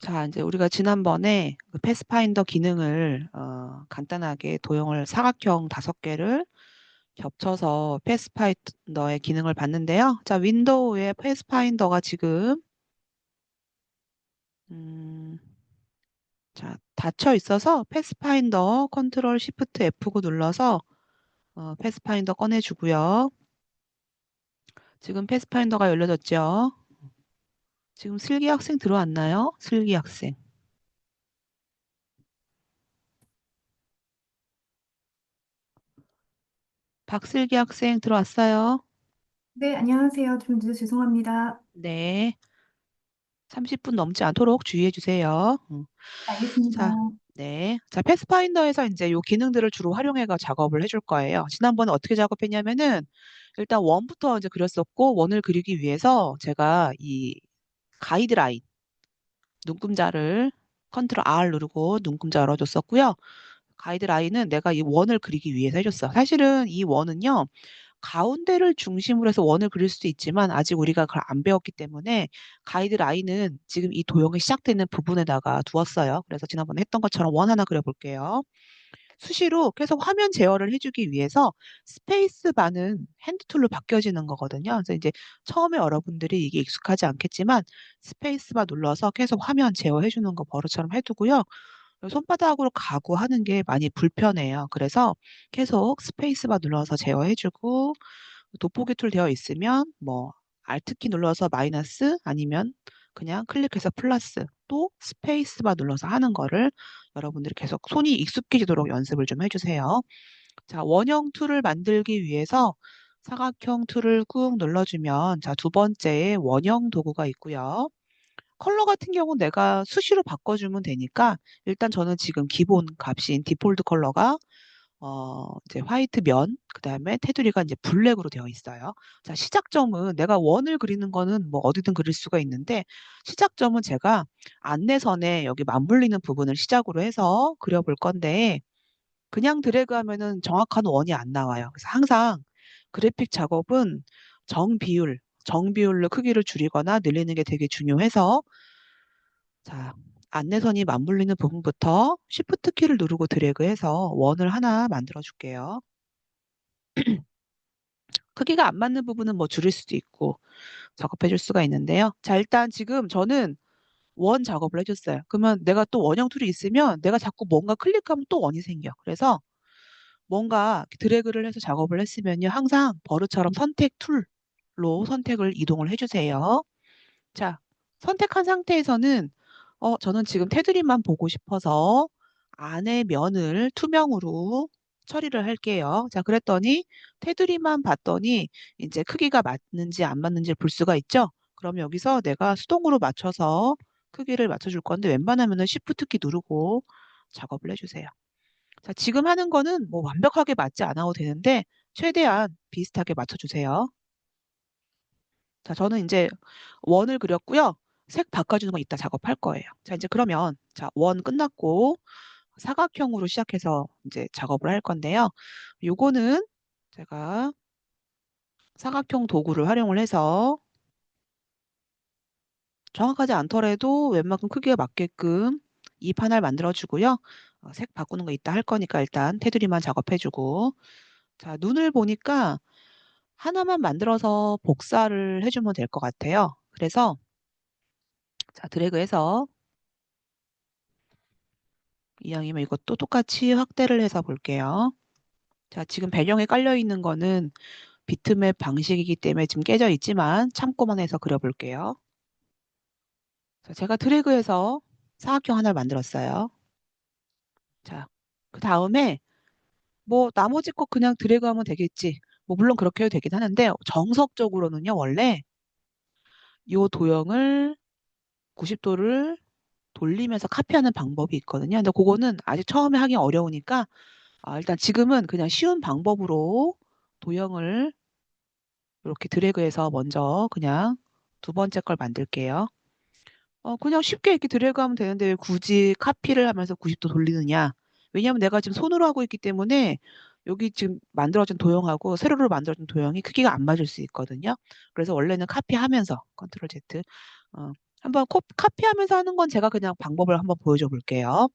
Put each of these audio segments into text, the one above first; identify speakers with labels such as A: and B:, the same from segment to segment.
A: 자, 이제 우리가 지난번에 그 패스파인더 기능을 간단하게 도형을 사각형 5개를 겹쳐서 패스파인더의 기능을 봤는데요. 자, 윈도우의 패스파인더가 지금 음, 자, 닫혀 있어서 패스파인더 컨트롤 시프트 F9 눌러서 패스파인더 꺼내주고요. 지금 패스파인더가 열려졌죠. 지금 슬기 학생 들어왔나요? 슬기 학생. 박슬기 학생 들어왔어요.
B: 네, 안녕하세요. 좀 늦어서 죄송합니다.
A: 네. 30분 넘지 않도록 주의해 주세요.
B: 알겠습니다.
A: 자, 네. 자, 패스파인더에서 이제 요 기능들을 주로 활용해가 작업을 해줄 거예요. 지난번에 어떻게 작업했냐면은 일단 원부터 이제 그렸었고 원을 그리기 위해서 제가 이 가이드라인 눈금자를 컨트롤 R 누르고 눈금자 열어줬었고요. 가이드라인은 내가 이 원을 그리기 위해서 해줬어. 사실은 이 원은요. 가운데를 중심으로 해서 원을 그릴 수도 있지만 아직 우리가 그걸 안 배웠기 때문에 가이드라인은 지금 이 도형이 시작되는 부분에다가 두었어요. 그래서 지난번에 했던 것처럼 원 하나 그려볼게요. 수시로 계속 화면 제어를 해주기 위해서 스페이스 바는 핸드툴로 바뀌어지는 거거든요. 그래서 이제 처음에 여러분들이 이게 익숙하지 않겠지만 스페이스 바 눌러서 계속 화면 제어해주는 거 버릇처럼 해두고요. 손바닥으로 가고 하는 게 많이 불편해요. 그래서 계속 스페이스바 눌러서 제어해주고 돋보기 툴 되어 있으면 뭐 Alt키 눌러서 마이너스 아니면 그냥 클릭해서 플러스 또 스페이스바 눌러서 하는 거를 여러분들이 계속 손이 익숙해지도록 연습을 좀 해주세요. 자, 원형 툴을 만들기 위해서 사각형 툴을 꾹 눌러주면 자, 두 번째에 원형 도구가 있고요. 컬러 같은 경우는 내가 수시로 바꿔주면 되니까 일단 저는 지금 기본 값인 디폴트 컬러가 이제 화이트 면, 그다음에 테두리가 이제 블랙으로 되어 있어요. 자, 시작점은 내가 원을 그리는 거는 뭐 어디든 그릴 수가 있는데 시작점은 제가 안내선에 여기 맞물리는 부분을 시작으로 해서 그려볼 건데 그냥 드래그 하면은 정확한 원이 안 나와요. 그래서 항상 그래픽 작업은 정비율로 크기를 줄이거나 늘리는 게 되게 중요해서 자, 안내선이 맞물리는 부분부터 Shift 키를 누르고 드래그해서 원을 하나 만들어 줄게요. 크기가 안 맞는 부분은 뭐 줄일 수도 있고 작업해 줄 수가 있는데요. 자, 일단 지금 저는 원 작업을 해줬어요. 그러면 내가 또 원형 툴이 있으면 내가 자꾸 뭔가 클릭하면 또 원이 생겨. 그래서 뭔가 드래그를 해서 작업을 했으면요. 항상 버릇처럼 선택 툴로 선택을 이동을 해주세요. 자, 선택한 상태에서는 저는 지금 테두리만 보고 싶어서 안에 면을 투명으로 처리를 할게요. 자, 그랬더니 테두리만 봤더니 이제 크기가 맞는지 안 맞는지 볼 수가 있죠? 그럼 여기서 내가 수동으로 맞춰서 크기를 맞춰줄 건데 웬만하면은 Shift 키 누르고 작업을 해주세요. 자, 지금 하는 거는 뭐 완벽하게 맞지 않아도 되는데 최대한 비슷하게 맞춰주세요. 자, 저는 이제 원을 그렸고요. 색 바꿔주는 거 이따 작업할 거예요. 자, 이제 그러면 자, 원 끝났고 사각형으로 시작해서 이제 작업을 할 건데요. 요거는 제가 사각형 도구를 활용을 해서 정확하지 않더라도 웬만큼 크기에 맞게끔 입 하나를 만들어주고요. 색 바꾸는 거 이따 할 거니까 일단 테두리만 작업해주고 자, 눈을 보니까 하나만 만들어서 복사를 해주면 될 것 같아요. 그래서 자, 드래그해서 이왕이면 이것도 똑같이 확대를 해서 볼게요. 자, 지금 배경에 깔려 있는 거는 비트맵 방식이기 때문에 지금 깨져 있지만 참고만 해서 그려볼게요. 자, 제가 드래그해서 사각형 하나를 만들었어요. 자, 그 다음에 뭐 나머지 거 그냥 드래그하면 되겠지. 뭐 물론 그렇게 해도 되긴 하는데 정석적으로는요, 원래 이 도형을 90도를 돌리면서 카피하는 방법이 있거든요. 근데 그거는 아직 처음에 하기 어려우니까 일단 지금은 그냥 쉬운 방법으로 도형을 이렇게 드래그해서 먼저 그냥 두 번째 걸 만들게요. 그냥 쉽게 이렇게 드래그하면 되는데 왜 굳이 카피를 하면서 90도 돌리느냐? 왜냐하면 내가 지금 손으로 하고 있기 때문에 여기 지금 만들어진 도형하고 세로로 만들어진 도형이 크기가 안 맞을 수 있거든요. 그래서 원래는 카피하면서 컨트롤 Z 한번 카피하면서 하는 건 제가 그냥 방법을 한번 보여줘 볼게요.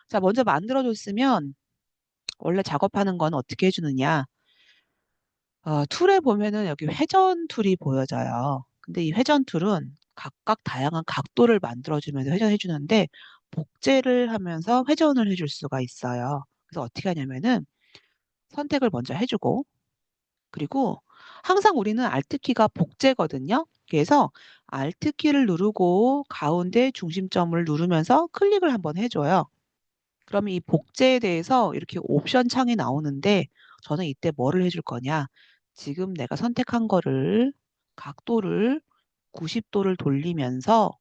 A: 자, 먼저 만들어줬으면 원래 작업하는 건 어떻게 해주느냐. 툴에 보면은 여기 회전 툴이 보여져요. 근데 이 회전 툴은 각각 다양한 각도를 만들어주면서 회전해주는데 복제를 하면서 회전을 해줄 수가 있어요. 그래서 어떻게 하냐면은 선택을 먼저 해주고 그리고 항상 우리는 Alt키가 복제거든요. 그래서 Alt키를 누르고 가운데 중심점을 누르면서 클릭을 한번 해줘요. 그러면 이 복제에 대해서 이렇게 옵션 창이 나오는데 저는 이때 뭐를 해줄 거냐. 지금 내가 선택한 거를 각도를 90도를 돌리면서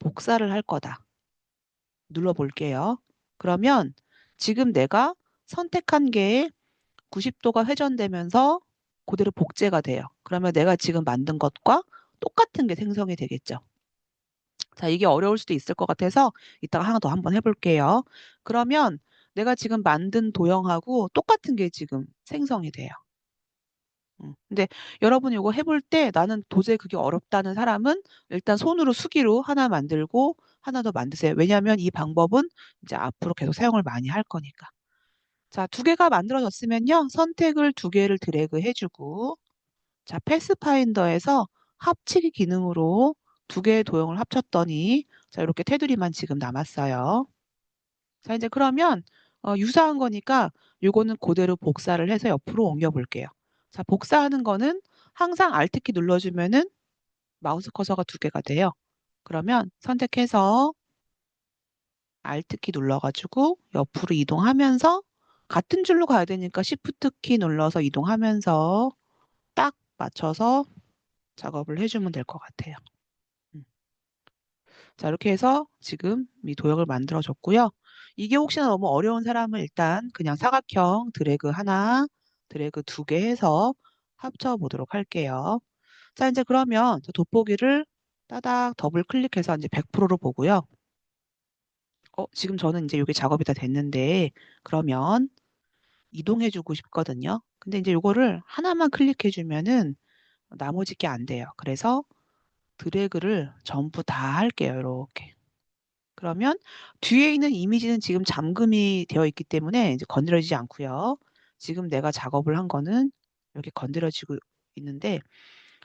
A: 복사를 할 거다. 눌러볼게요. 그러면 지금 내가 선택한 게 90도가 회전되면서 그대로 복제가 돼요. 그러면 내가 지금 만든 것과 똑같은 게 생성이 되겠죠. 자, 이게 어려울 수도 있을 것 같아서 이따가 하나 더 한번 해볼게요. 그러면 내가 지금 만든 도형하고 똑같은 게 지금 생성이 돼요. 근데 여러분이 이거 해볼 때 나는 도저히 그게 어렵다는 사람은 일단 손으로 수기로 하나 만들고 하나 더 만드세요. 왜냐하면 이 방법은 이제 앞으로 계속 사용을 많이 할 거니까. 자, 두 개가 만들어졌으면요. 선택을 두 개를 드래그 해주고 자, 패스파인더에서 합치기 기능으로 두 개의 도형을 합쳤더니 자, 이렇게 테두리만 지금 남았어요. 자, 이제 그러면 유사한 거니까 요거는 그대로 복사를 해서 옆으로 옮겨 볼게요. 자, 복사하는 거는 항상 Alt키 눌러주면은 마우스 커서가 두 개가 돼요. 그러면 선택해서 Alt키 눌러가지고 옆으로 이동하면서 같은 줄로 가야 되니까 Shift 키 눌러서 이동하면서 딱 맞춰서 작업을 해주면 될 것 같아요. 음. 자, 이렇게 해서 지금 이 도형을 만들어줬고요. 이게 혹시나 너무 어려운 사람은 일단 그냥 사각형 드래그 하나, 드래그 두 개 해서 합쳐보도록 할게요. 자, 이제 그러면 저 돋보기를 따닥 더블 클릭해서 이제 100%로 보고요. 지금 저는 이제 이게 작업이 다 됐는데 그러면 이동해주고 싶거든요. 근데 이제 이거를 하나만 클릭해주면은 나머지 게 안 돼요. 그래서 드래그를 전부 다 할게요. 이렇게. 그러면 뒤에 있는 이미지는 지금 잠금이 되어 있기 때문에 이제 건드려지지 않고요. 지금 내가 작업을 한 거는 이렇게 건드려지고 있는데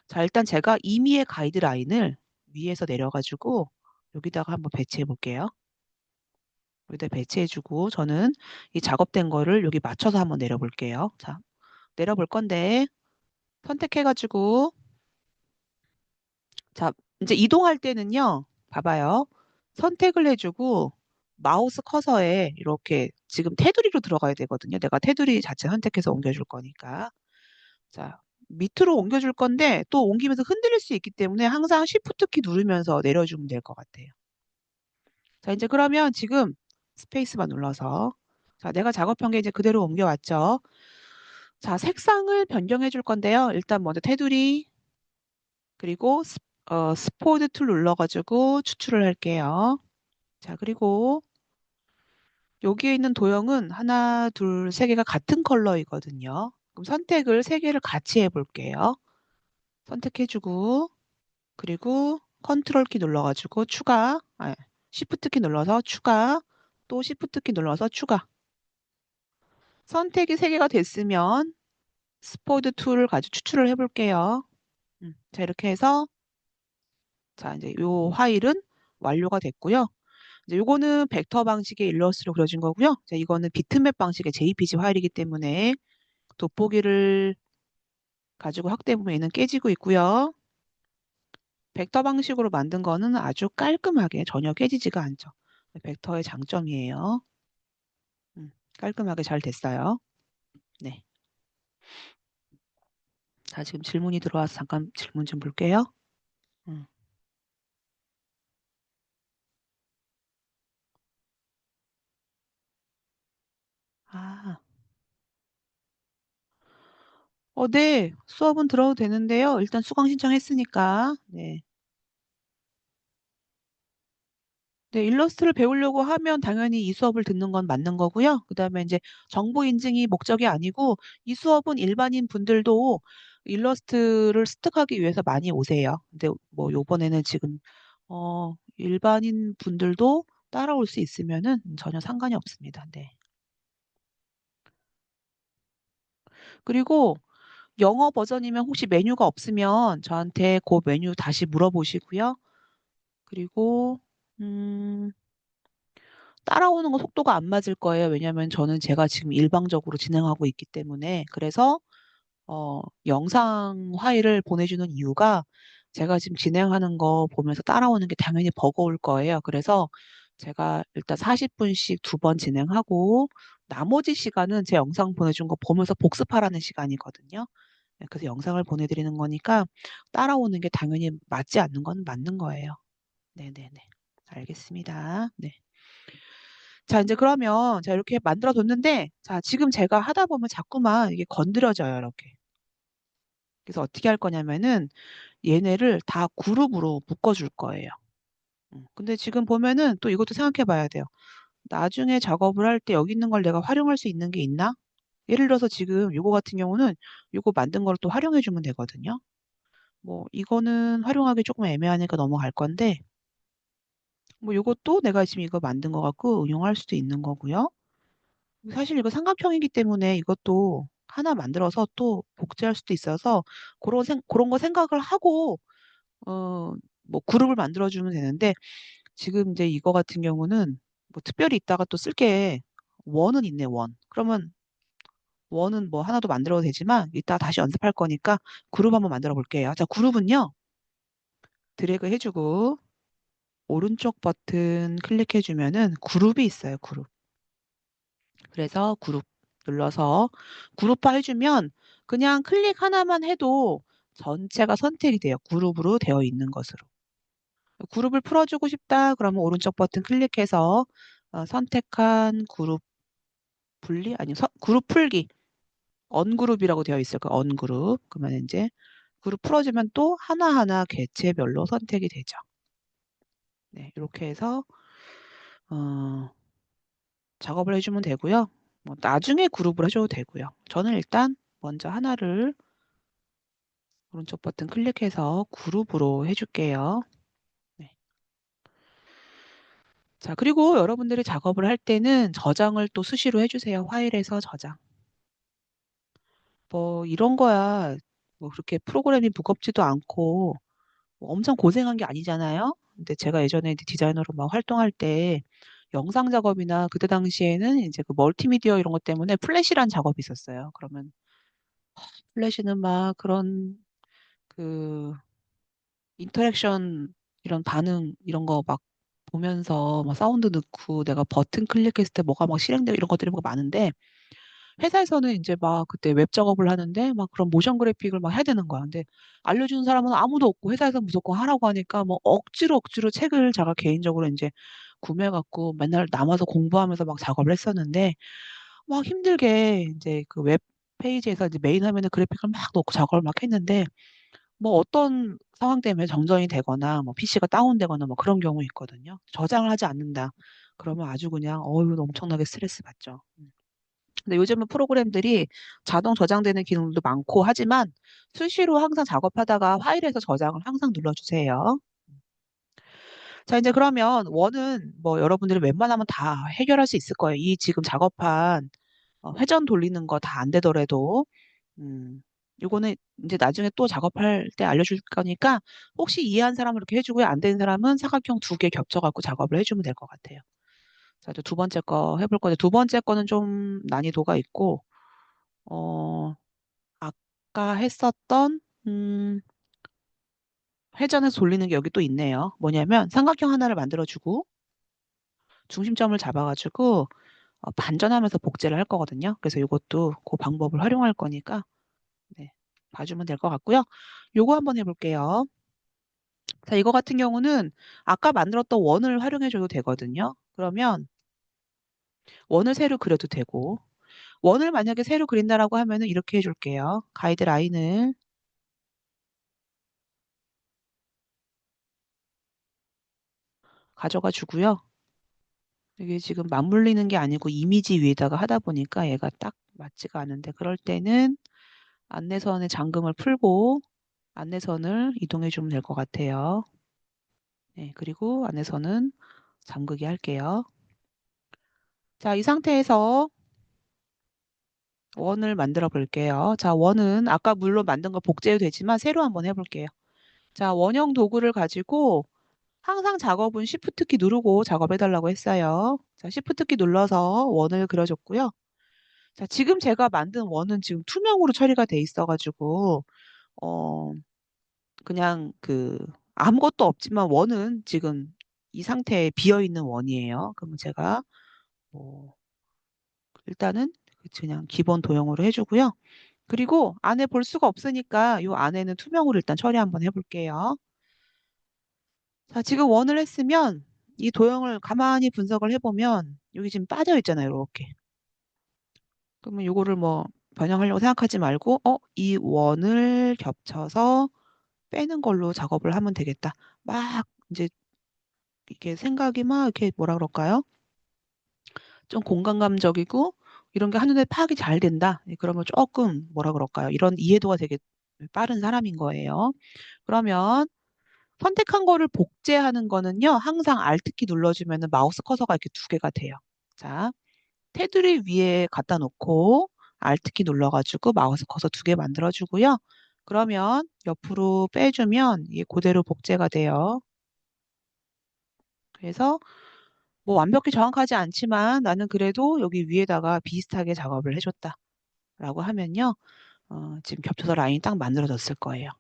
A: 자, 일단 제가 임의의 가이드라인을 위에서 내려가지고 여기다가 한번 배치해 볼게요. 여기다 배치해주고 저는 이 작업된 거를 여기 맞춰서 한번 내려볼게요. 자, 내려볼 건데 선택해가지고 자, 이제 이동할 때는요. 봐봐요. 선택을 해주고 마우스 커서에 이렇게 지금 테두리로 들어가야 되거든요. 내가 테두리 자체 선택해서 옮겨줄 거니까. 자, 밑으로 옮겨줄 건데 또 옮기면서 흔들릴 수 있기 때문에 항상 Shift 키 누르면서 내려주면 될 것 같아요. 자, 이제 그러면 지금 스페이스만 눌러서 자, 내가 작업한 게 이제 그대로 옮겨왔죠. 자, 색상을 변경해 줄 건데요. 일단 먼저 테두리 그리고 스포드 툴 눌러가지고 추출을 할게요. 자, 그리고 여기에 있는 도형은 하나, 둘, 세 개가 같은 컬러이거든요. 그럼 선택을 세 개를 같이 해볼게요. 선택해주고, 그리고 컨트롤 키 눌러가지고 추가, 시프트 키 눌러서 추가, 또 시프트 키 눌러서 추가. 선택이 세 개가 됐으면 스포드 툴을 가지고 추출을 해볼게요. 자, 이렇게 해서 자, 이제 요 파일은 완료가 됐고요. 이제 요거는 벡터 방식의 일러스트로 그려진 거고요. 자, 이거는 비트맵 방식의 JPG 파일이기 때문에 돋보기를 가지고 확대해보면 얘는 깨지고 있고요. 벡터 방식으로 만든 거는 아주 깔끔하게 전혀 깨지지가 않죠. 벡터의 장점이에요. 깔끔하게 잘 됐어요. 네. 자, 지금 질문이 들어와서 잠깐 질문 좀 볼게요. 음. 아, 네. 수업은 들어도 되는데요. 일단 수강 신청했으니까. 네. 네, 일러스트를 배우려고 하면 당연히 이 수업을 듣는 건 맞는 거고요. 그다음에 이제 정보 인증이 목적이 아니고 이 수업은 일반인 분들도 일러스트를 습득하기 위해서 많이 오세요. 근데 뭐 요번에는 지금 일반인 분들도 따라올 수 있으면은 전혀 상관이 없습니다. 네. 그리고 영어 버전이면 혹시 메뉴가 없으면 저한테 그 메뉴 다시 물어보시고요. 그리고 음, 따라오는 거 속도가 안 맞을 거예요. 왜냐하면 저는 제가 지금 일방적으로 진행하고 있기 때문에. 그래서 영상 파일을 보내주는 이유가 제가 지금 진행하는 거 보면서 따라오는 게 당연히 버거울 거예요. 그래서 제가 일단 40분씩 두 번 진행하고 나머지 시간은 제 영상 보내준 거 보면서 복습하라는 시간이거든요. 네, 그래서 영상을 보내드리는 거니까 따라오는 게 당연히 맞지 않는 건 맞는 거예요. 네네네. 알겠습니다. 네. 자, 이제 그러면 자, 이렇게 만들어 뒀는데 자, 지금 제가 하다 보면 자꾸만 이게 건드려져요, 이렇게. 그래서 어떻게 할 거냐면은 얘네를 다 그룹으로 묶어줄 거예요. 근데 지금 보면은 또 이것도 생각해 봐야 돼요. 나중에 작업을 할 때 여기 있는 걸 내가 활용할 수 있는 게 있나? 예를 들어서 지금 요거 같은 경우는 요거 만든 걸 또 활용해 주면 되거든요. 뭐 이거는 활용하기 조금 애매하니까 넘어갈 건데 뭐 요것도 내가 지금 이거 만든 거 갖고 응용할 수도 있는 거고요. 사실 이거 삼각형이기 때문에 이것도 하나 만들어서 또 복제할 수도 있어서 그런 거 생각을 하고 어, 뭐 그룹을 만들어주면 되는데 지금 이제 이거 같은 경우는 뭐 특별히 이따가 또 쓸 게 원은 있네, 원. 그러면 원은 뭐 하나도 만들어도 되지만 이따 다시 연습할 거니까 그룹 한번 만들어 볼게요. 자, 그룹은요. 드래그 해주고 오른쪽 버튼 클릭해 주면은 그룹이 있어요, 그룹. 그래서 그룹 눌러서 그룹화 해주면 그냥 클릭 하나만 해도 전체가 선택이 돼요. 그룹으로 되어 있는 것으로. 그룹을 풀어주고 싶다. 그러면 오른쪽 버튼 클릭해서 선택한 그룹 분리 아니 그룹 풀기 언그룹이라고 되어 있을 거예요. 언그룹. 그러면 이제 그룹 풀어주면 또 하나하나 개체별로 선택이 되죠. 네, 이렇게 해서 어, 작업을 해주면 되고요. 뭐 나중에 그룹을 해줘도 되고요. 저는 일단 먼저 하나를 오른쪽 버튼 클릭해서 그룹으로 해줄게요. 네. 자, 그리고 여러분들이 작업을 할 때는 저장을 또 수시로 해주세요. 파일에서 저장. 뭐 이런 거야. 뭐 그렇게 프로그램이 무겁지도 않고 뭐 엄청 고생한 게 아니잖아요. 근데 제가 예전에 이제 디자이너로 막 활동할 때 영상 작업이나 그때 당시에는 이제 그 멀티미디어 이런 것 때문에 플래시란 작업이 있었어요. 그러면 플래시는 막 그런 그 인터랙션 이런 반응 이런 거 막 보면서 막 사운드 넣고 내가 버튼 클릭했을 때 뭐가 막 실행되고 이런 것들이 뭐가 많은데 회사에서는 이제 막 그때 웹 작업을 하는데 막 그런 모션 그래픽을 막 해야 되는 거야. 근데 알려주는 사람은 아무도 없고 회사에서 무조건 하라고 하니까 뭐 억지로 책을 제가 개인적으로 이제 구매해갖고 맨날 남아서 공부하면서 막 작업을 했었는데 막 힘들게 이제 그 웹 페이지에서 이제 메인 화면에 그래픽을 막 넣고 작업을 막 했는데 뭐 어떤 상황 때문에 정전이 되거나 뭐 PC가 다운되거나 뭐 그런 경우 있거든요. 저장을 하지 않는다. 그러면 아주 그냥 어휴 엄청나게 스트레스 받죠. 근데 요즘은 프로그램들이 자동 저장되는 기능도 많고 하지만 수시로 항상 작업하다가 파일에서 저장을 항상 눌러주세요. 자, 이제 그러면 원은 뭐 여러분들이 웬만하면 다 해결할 수 있을 거예요. 이 지금 작업한 회전 돌리는 거 다 안 되더라도 요거는 이제 나중에 또 작업할 때 알려줄 거니까 혹시 이해한 사람은 이렇게 해주고요. 안 되는 사람은 사각형 두 개 겹쳐갖고 작업을 해주면 될 것 같아요. 자, 이제 두 번째 거 해볼 건데 두 번째 거는 좀 난이도가 있고 어, 아까 했었던 회전해서 돌리는 게 여기 또 있네요. 뭐냐면 삼각형 하나를 만들어주고 중심점을 잡아가지고 반전하면서 복제를 할 거거든요. 그래서 이것도 그 방법을 활용할 거니까 네, 봐주면 될 것 같고요. 요거 한번 해볼게요. 자, 이거 같은 경우는 아까 만들었던 원을 활용해줘도 되거든요. 그러면 원을 새로 그려도 되고 원을 만약에 새로 그린다라고 하면은 이렇게 해줄게요. 가이드라인을 가져가 주고요. 이게 지금 맞물리는 게 아니고 이미지 위에다가 하다 보니까 얘가 딱 맞지가 않은데 그럴 때는 안내선의 잠금을 풀고 안내선을 이동해 주면 될 것 같아요. 네, 그리고 안에서는 잠그게 할게요. 자, 이 상태에서 원을 만들어 볼게요. 자, 원은 아까 물론 만든 거 복제도 되지만 새로 한번 해볼게요. 자, 원형 도구를 가지고 항상 작업은 Shift 키 누르고 작업해달라고 했어요. 자, Shift 키 눌러서 원을 그려줬고요. 자, 지금 제가 만든 원은 지금 투명으로 처리가 돼 있어가지고, 어, 그냥 아무것도 없지만 원은 지금 이 상태에 비어있는 원이에요. 그러면 제가 뭐, 일단은 그냥 기본 도형으로 해주고요. 그리고 안에 볼 수가 없으니까 이 안에는 투명으로 일단 처리 한번 해볼게요. 자, 지금 원을 했으면 이 도형을 가만히 분석을 해보면 여기 지금 빠져 있잖아요. 이렇게. 그러면 이거를 뭐 변형하려고 생각하지 말고 이 원을 겹쳐서 빼는 걸로 작업을 하면 되겠다. 막 이제 이게 생각이 막 이렇게 뭐라 그럴까요? 좀 공간감적이고 이런 게 한눈에 파악이 잘 된다. 그러면 조금 뭐라 그럴까요? 이런 이해도가 되게 빠른 사람인 거예요. 그러면 선택한 거를 복제하는 거는요. 항상 Alt키 눌러주면 마우스 커서가 이렇게 두 개가 돼요. 자, 테두리 위에 갖다 놓고 Alt키 눌러가지고 마우스 커서 두 개 만들어주고요. 그러면 옆으로 빼주면 이게 그대로 복제가 돼요. 그래서 뭐 완벽히 정확하지 않지만 나는 그래도 여기 위에다가 비슷하게 작업을 해줬다라고 하면요. 지금 겹쳐서 라인이 딱 만들어졌을 거예요.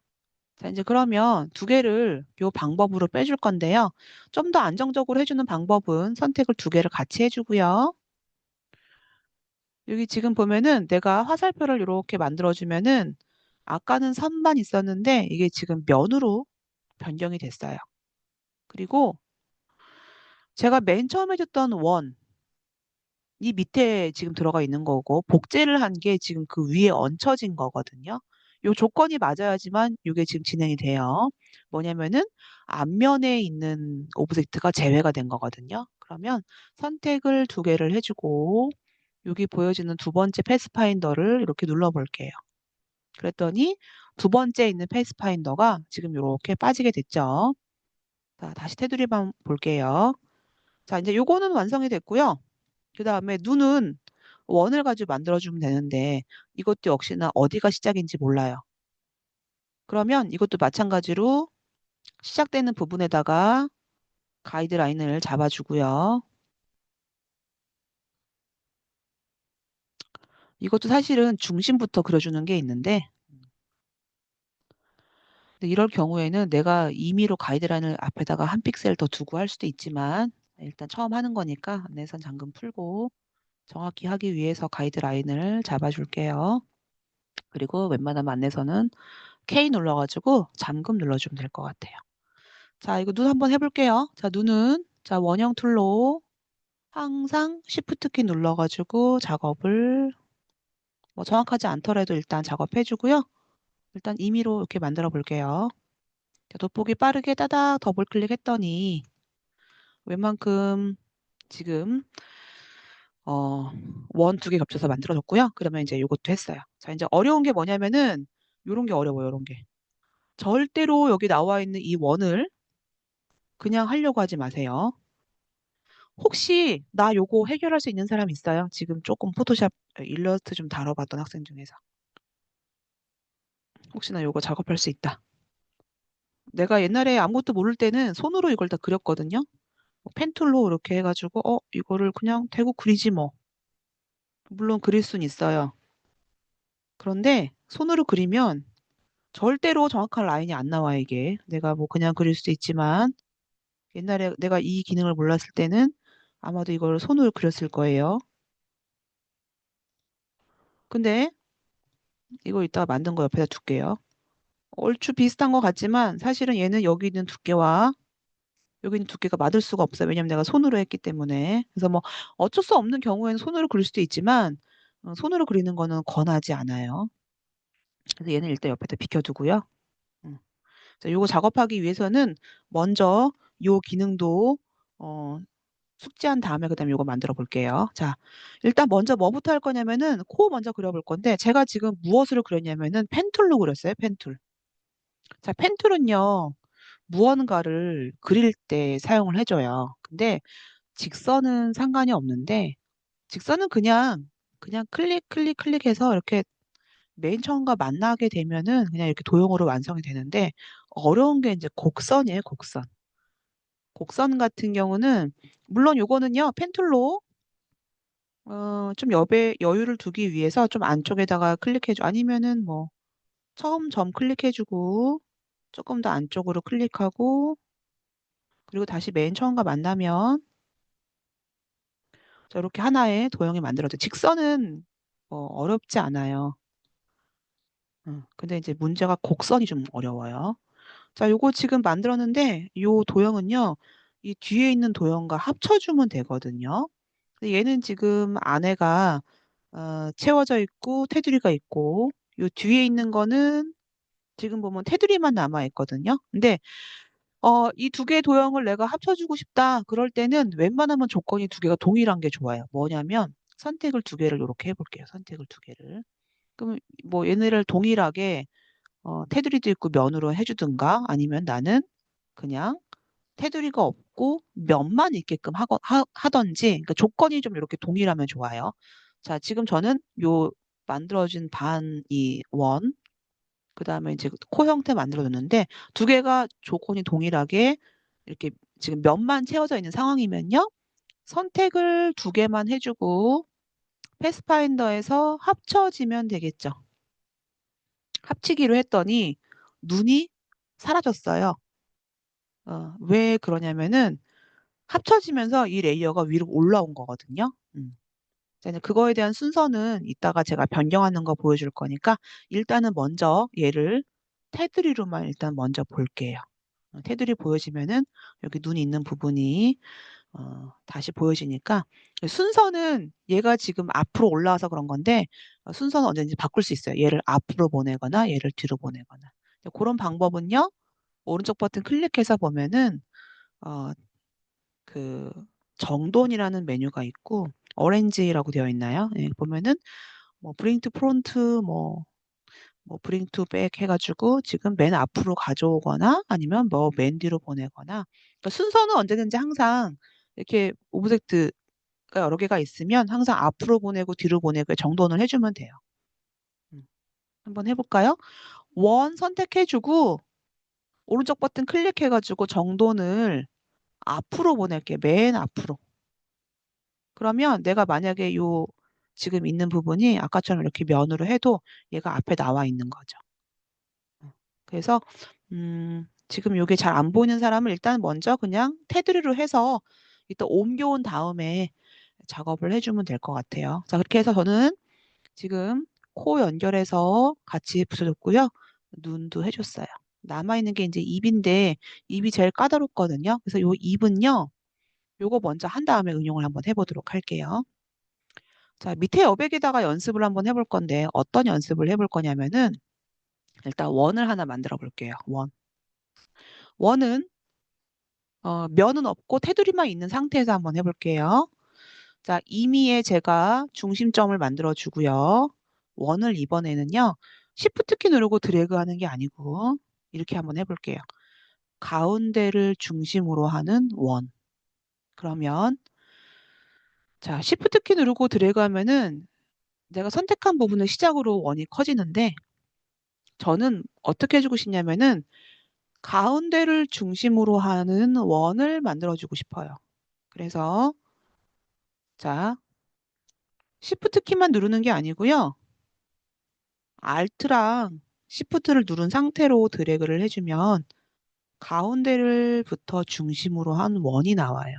A: 자, 이제 그러면 두 개를 요 방법으로 빼줄 건데요. 좀 더 안정적으로 해주는 방법은 선택을 두 개를 같이 해주고요. 여기 지금 보면은 내가 화살표를 이렇게 만들어주면은 아까는 선만 있었는데 이게 지금 면으로 변경이 됐어요. 그리고 제가 맨 처음에 줬던 원, 이 밑에 지금 들어가 있는 거고 복제를 한 게 지금 그 위에 얹혀진 거거든요. 요 조건이 맞아야지만 이게 지금 진행이 돼요. 뭐냐면은 앞면에 있는 오브젝트가 제외가 된 거거든요. 그러면 선택을 두 개를 해주고 여기 보여지는 두 번째 패스파인더를 이렇게 눌러볼게요. 그랬더니 두 번째 있는 패스파인더가 지금 이렇게 빠지게 됐죠. 자, 다시 테두리만 볼게요. 자, 이제 요거는 완성이 됐고요. 그 다음에 눈은 원을 가지고 만들어주면 되는데 이것도 역시나 어디가 시작인지 몰라요. 그러면 이것도 마찬가지로 시작되는 부분에다가 가이드라인을 잡아주고요. 이것도 사실은 중심부터 그려주는 게 있는데 근데 이럴 경우에는 내가 임의로 가이드라인을 앞에다가 한 픽셀 더 두고 할 수도 있지만 일단 처음 하는 거니까 안내선 잠금 풀고 정확히 하기 위해서 가이드라인을 잡아줄게요. 그리고 웬만하면 안내선은 K 눌러가지고 잠금 눌러주면 될 것 같아요. 자, 이거 눈 한번 해볼게요. 자, 눈은 자 원형 툴로 항상 Shift 키 눌러가지고 작업을 뭐 정확하지 않더라도 일단 작업해주고요. 일단 임의로 이렇게 만들어 볼게요. 자, 돋보기 빠르게 따닥 더블 클릭했더니 웬만큼 지금 원 두 개 겹쳐서 만들어졌고요. 그러면 이제 이것도 했어요. 자, 이제 어려운 게 뭐냐면은 요런 게 어려워요. 요런 게. 절대로 여기 나와 있는 이 원을 그냥 하려고 하지 마세요. 혹시 나 요거 해결할 수 있는 사람 있어요? 지금 조금 포토샵 일러스트 좀 다뤄봤던 학생 중에서. 혹시나 요거 작업할 수 있다. 내가 옛날에 아무것도 모를 때는 손으로 이걸 다 그렸거든요. 뭐 펜툴로 이렇게 해가지고 이거를 그냥 대고 그리지 뭐. 물론 그릴 순 있어요. 그런데 손으로 그리면 절대로 정확한 라인이 안 나와 이게. 내가 뭐 그냥 그릴 수도 있지만 옛날에 내가 이 기능을 몰랐을 때는 아마도 이걸 손으로 그렸을 거예요. 근데 이거 이따가 만든 거 옆에다 둘게요. 얼추 비슷한 것 같지만 사실은 얘는 여기 있는 두께와 여기 있는 두께가 맞을 수가 없어요. 왜냐면 내가 손으로 했기 때문에. 그래서 뭐 어쩔 수 없는 경우에는 손으로 그릴 수도 있지만 손으로 그리는 거는 권하지 않아요. 그래서 얘는 일단 옆에다 비켜두고요. 음. 자, 요거 작업하기 위해서는 먼저 요 기능도 어, 숙지한 다음에 그다음에 요거 만들어 볼게요. 자, 일단 먼저 뭐부터 할 거냐면은 코 먼저 그려볼 건데 제가 지금 무엇으로 그렸냐면은 펜툴로 그렸어요. 펜툴. 자, 펜툴은요. 무언가를 그릴 때 사용을 해줘요. 근데 직선은 상관이 없는데 직선은 그냥 클릭해서 이렇게 메인 처음과 만나게 되면은 그냥 이렇게 도형으로 완성이 되는데 어려운 게 이제 곡선이에요, 곡선. 곡선 같은 경우는 물론 요거는요, 펜툴로 좀 여유를 두기 위해서 좀 안쪽에다가 클릭해줘. 아니면은 뭐 처음 점 클릭해주고 조금 더 안쪽으로 클릭하고 그리고 다시 맨 처음과 만나면 자, 이렇게 하나의 도형이 만들어져. 직선은 어렵지 않아요. 근데 이제 문제가 곡선이 좀 어려워요. 자, 요거 지금 만들었는데 요 도형은요. 이 뒤에 있는 도형과 합쳐주면 되거든요. 근데 얘는 지금 안에가 채워져 있고 테두리가 있고 요 뒤에 있는 거는 지금 보면 테두리만 남아 있거든요. 근데 이 두 개의 도형을 내가 합쳐주고 싶다. 그럴 때는 웬만하면 조건이 두 개가 동일한 게 좋아요. 뭐냐면 선택을 두 개를 이렇게 해볼게요. 선택을 두 개를. 그럼 뭐 얘네를 동일하게 테두리도 있고 면으로 해주든가 아니면 나는 그냥 테두리가 없고 면만 있게끔 하던지 그러니까 조건이 좀 이렇게 동일하면 좋아요. 자, 지금 저는 요 만들어진 반 이 원, 그다음에 이제 코 형태 만들어줬는데 두 개가 조건이 동일하게 이렇게 지금 면만 채워져 있는 상황이면요. 선택을 두 개만 해주고 패스파인더에서 합쳐지면 되겠죠. 합치기로 했더니 눈이 사라졌어요. 왜 그러냐면은 합쳐지면서 이 레이어가 위로 올라온 거거든요. 자, 이제 그거에 대한 순서는 이따가 제가 변경하는 거 보여줄 거니까 일단은 먼저 얘를 테두리로만 일단 먼저 볼게요. 테두리 보여지면은 여기 눈이 있는 부분이 다시 보여지니까 순서는 얘가 지금 앞으로 올라와서 그런 건데 순서는 언제든지 바꿀 수 있어요. 얘를 앞으로 보내거나 얘를 뒤로 보내거나. 그런 방법은요. 오른쪽 버튼 클릭해서 보면은 어, 그 정돈이라는 메뉴가 있고 어렌지라고 되어 있나요? 예, 보면은 뭐 브링 투 프론트 뭐 브링 투 백 해가지고 지금 맨 앞으로 가져오거나 아니면 뭐 맨 뒤로 보내거나 그러니까 순서는 언제든지 항상 이렇게 오브젝트가 여러 개가 있으면 항상 앞으로 보내고 뒤로 보내고 정돈을 해주면 돼요. 음, 한번 해볼까요? 원 선택해주고 오른쪽 버튼 클릭해가지고 정돈을 앞으로 보낼게. 맨 앞으로. 그러면 내가 만약에 요 지금 있는 부분이 아까처럼 이렇게 면으로 해도 얘가 앞에 나와 있는 거죠. 그래서 지금 이게 잘 안 보이는 사람을 일단 먼저 그냥 테두리로 해서 일단 옮겨온 다음에 작업을 해주면 될 것 같아요. 자, 그렇게 해서 저는 지금 코 연결해서 같이 붙여줬고요. 눈도 해줬어요. 남아있는 게 이제 입인데 입이 제일 까다롭거든요. 그래서 요 입은요. 요거 먼저 한 다음에 응용을 한번 해보도록 할게요. 자, 밑에 여백에다가 연습을 한번 해볼 건데 어떤 연습을 해볼 거냐면은 일단 원을 하나 만들어 볼게요. 원. 원은 면은 없고 테두리만 있는 상태에서 한번 해볼게요. 자, 임의에 제가 중심점을 만들어 주고요. 원을 이번에는요. Shift 키 누르고 드래그 하는 게 아니고 이렇게 한번 해볼게요. 가운데를 중심으로 하는 원. 그러면 자, Shift 키 누르고 드래그 하면은 내가 선택한 부분을 시작으로 원이 커지는데 저는 어떻게 해주고 싶냐면은 가운데를 중심으로 하는 원을 만들어주고 싶어요. 그래서 자, Shift 키만 누르는 게 아니고요. Alt랑 Shift를 누른 상태로 드래그를 해주면 가운데를부터 중심으로 한 원이 나와요.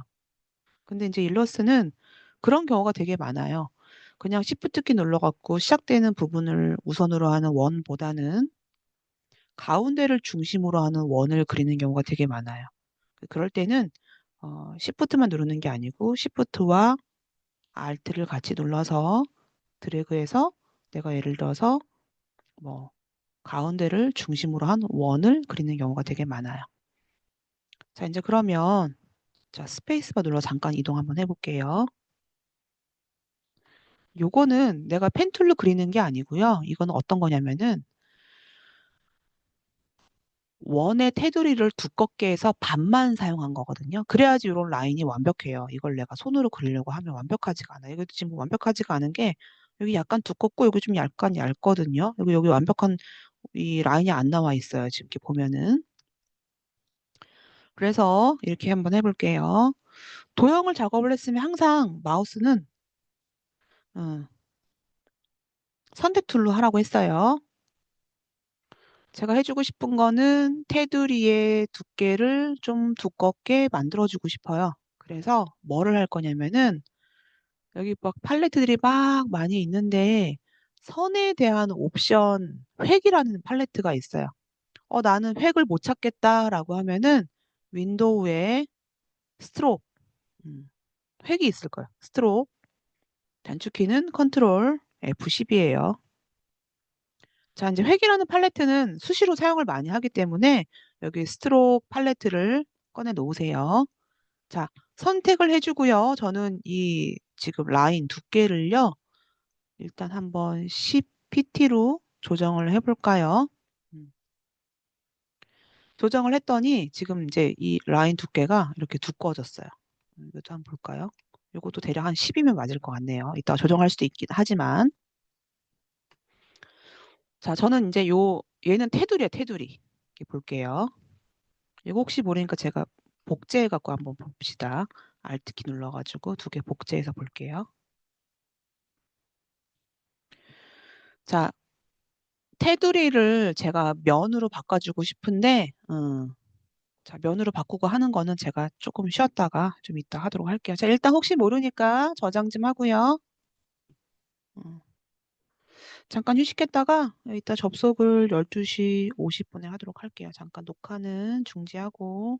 A: 근데 이제 일러스트는 그런 경우가 되게 많아요. 그냥 Shift 키 눌러갖고 시작되는 부분을 우선으로 하는 원보다는 가운데를 중심으로 하는 원을 그리는 경우가 되게 많아요. 그럴 때는 Shift만 누르는 게 아니고 Shift와 Alt를 같이 눌러서 드래그해서 내가 예를 들어서 뭐 가운데를 중심으로 한 원을 그리는 경우가 되게 많아요. 자, 이제 그러면 자, 스페이스바 눌러 잠깐 이동 한번 해볼게요. 요거는 내가 펜툴로 그리는 게 아니고요. 이거는 어떤 거냐면은 원의 테두리를 두껍게 해서 반만 사용한 거거든요. 그래야지 이런 라인이 완벽해요. 이걸 내가 손으로 그리려고 하면 완벽하지가 않아요. 이거 지금 완벽하지가 않은 게 여기 약간 두껍고 여기 좀 약간 얇거든요. 여기 완벽한 이 라인이 안 나와 있어요. 지금 이렇게 보면은. 그래서 이렇게 한번 해볼게요. 도형을 작업을 했으면 항상 마우스는 어, 선택 툴로 하라고 했어요. 제가 해주고 싶은 거는 테두리의 두께를 좀 두껍게 만들어주고 싶어요. 그래서 뭐를 할 거냐면은 여기 막 팔레트들이 막 많이 있는데 선에 대한 옵션 획이라는 팔레트가 있어요. 나는 획을 못 찾겠다라고 하면은 윈도우에 스트로크 획이 있을 거예요. 스트로크 단축키는 컨트롤 F12예요. 자, 이제 획이라는 팔레트는 수시로 사용을 많이 하기 때문에 여기 스트로크 팔레트를 꺼내 놓으세요. 자, 선택을 해주고요. 저는 이 지금 라인 두께를요. 일단 한번 10pt로 조정을 해볼까요? 음, 조정을 했더니 지금 이제 이 라인 두께가 이렇게 두꺼워졌어요. 이것도 한번 볼까요? 이것도 대략 한 10이면 맞을 것 같네요. 이따 조정할 수도 있긴 하지만. 자, 저는 이제 얘는 테두리야, 테두리. 이렇게 볼게요. 이거 혹시 모르니까 제가 복제해갖고 한번 봅시다. Alt키 눌러가지고 두 개 복제해서 볼게요. 자, 테두리를 제가 면으로 바꿔주고 싶은데, 자, 면으로 바꾸고 하는 거는 제가 조금 쉬었다가 좀 이따 하도록 할게요. 자, 일단 혹시 모르니까 저장 좀 하고요. 음, 잠깐 휴식했다가 이따 접속을 12시 50분에 하도록 할게요. 잠깐 녹화는 중지하고.